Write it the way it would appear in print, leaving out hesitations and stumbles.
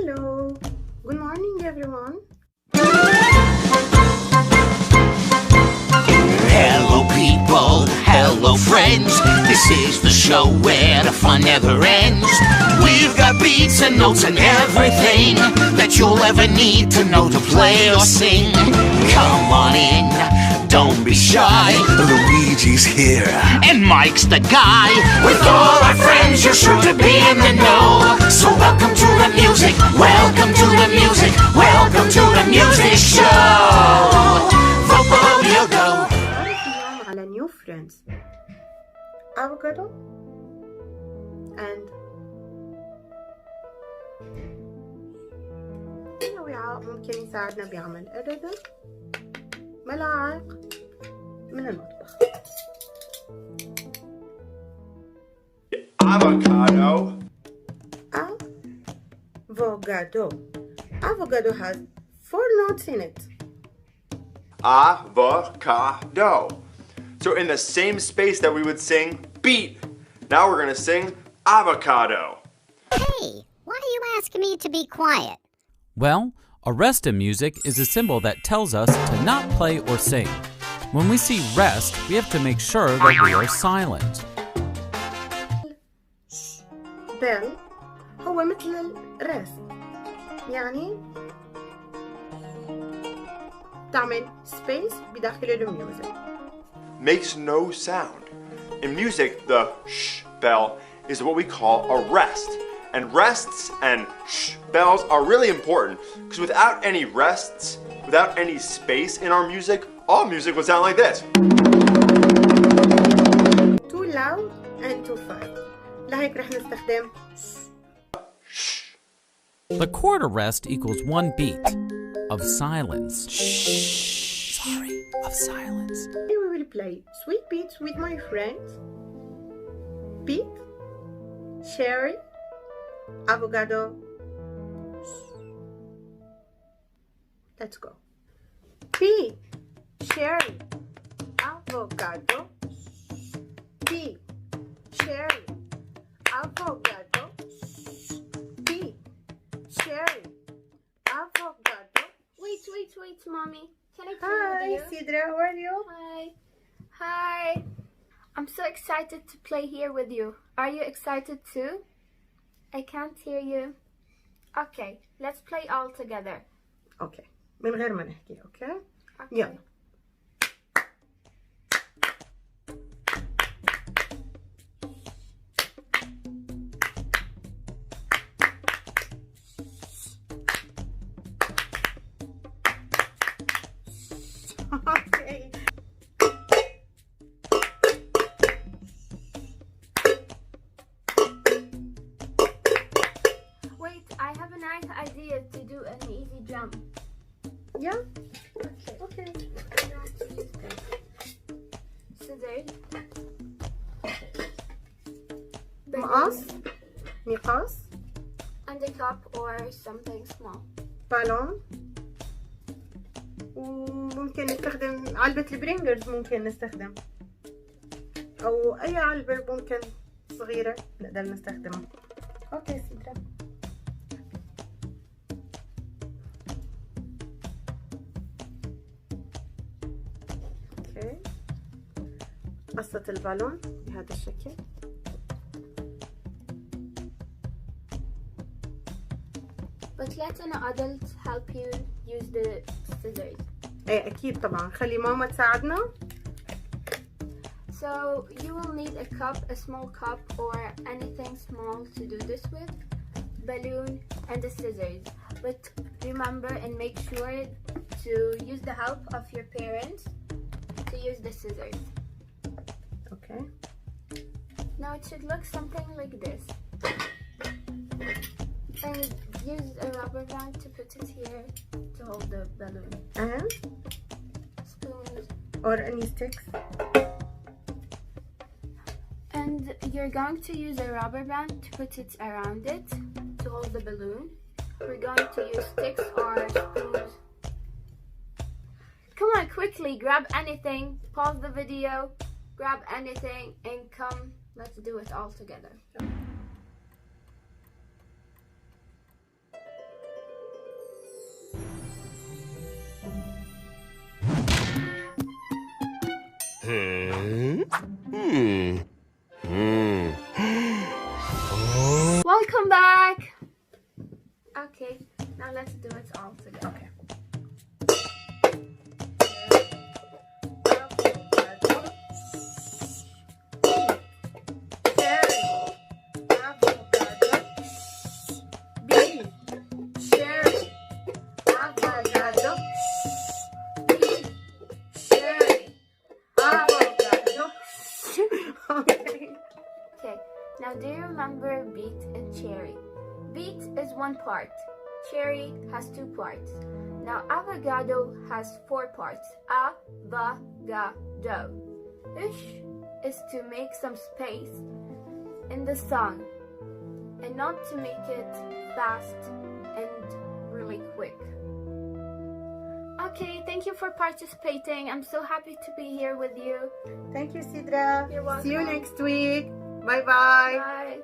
Hello, good morning everyone. Hello people, hello friends. This is the show where the fun never ends. We've got beats and notes and everything that you'll ever need to know to play or sing. Come on in, don't be shy. Luigi's here. And Mike's the guy. With all our friends, you're sure to be in the know. So welcome to the music, welcome to the music, welcome to the music show. Go. على new friends avocado and وعاء ممكن يساعدنا بعمل الرذم ملاعق من المطبخ. Avocado. Avocado has 4 notes in it. Avocado. So in the same space that we would sing beet, now we're gonna sing avocado. Hey, why do you ask me to be quiet? Well, a rest in music is a symbol that tells us to not play or sing. When we see rest, we have to make sure that we are silent. bell هو مثل الرست، يعني تعمل space بداخل الميوزك. Makes no sound. In music, the sh bell is what we call a rest. And rests and sh bells are really important because without any rests, without any space in our music, all music would sound like this. Too loud and too fast. لهيك رح نستخدم Shh. The quarter rest equals 1 beat of silence. Sorry, of silence. Here we will play Sweet Beets with my friends. Beet, cherry, avocado. Let's go. Beet, cherry, avocado. Beet, cherry, avocado. Beet, cherry, avocado. Wait, Mommy. Can I play Hi, with you? Sidra, how are you? Hi. I'm so excited to play here with you. Are you excited too? I can't hear you. Okay, let's play all together. Okay. من غير ما نحكي، okay? يلا. Okay. Wait, I have a nice idea to do an easy jump. Yeah? Okay. Scissors. مقاس And a cup or something small. بالون وممكن نستخدم علبة البرينجرز، ممكن نستخدم أو أي علبة ممكن صغيرة نقدر نستخدمها. أوكي سيدرا. أوكي قصة البالون بهذا الشكل. But let an adult help you use the scissors. ايه اكيد طبعا، خلي ماما تساعدنا. So you will need a cup, a small cup or anything small to do this with, balloon and the scissors. But remember and make sure to use the help of your parents to use the scissors. Okay. Now it should look something like this. And use a rubber band to put it here to hold the balloon. And Spoons. or any sticks. And you're going to use a rubber band to put it around it to hold the balloon. We're going to use sticks or spoons. Come on, quickly, grab anything, pause the video, grab anything, and come, let's do it all together. Welcome back. Okay, now let's do it all together. Okay. Okay, now do you remember beet and cherry? Beet is one part. Cherry has two parts. Now avocado has four parts. A-va-ga-do. Ish is to make some space in the song and not to make it fast and really quick. Okay, thank you for participating. I'm so happy to be here with you. Thank you, Sidra. You're welcome. See you next week. Bye-bye. Bye.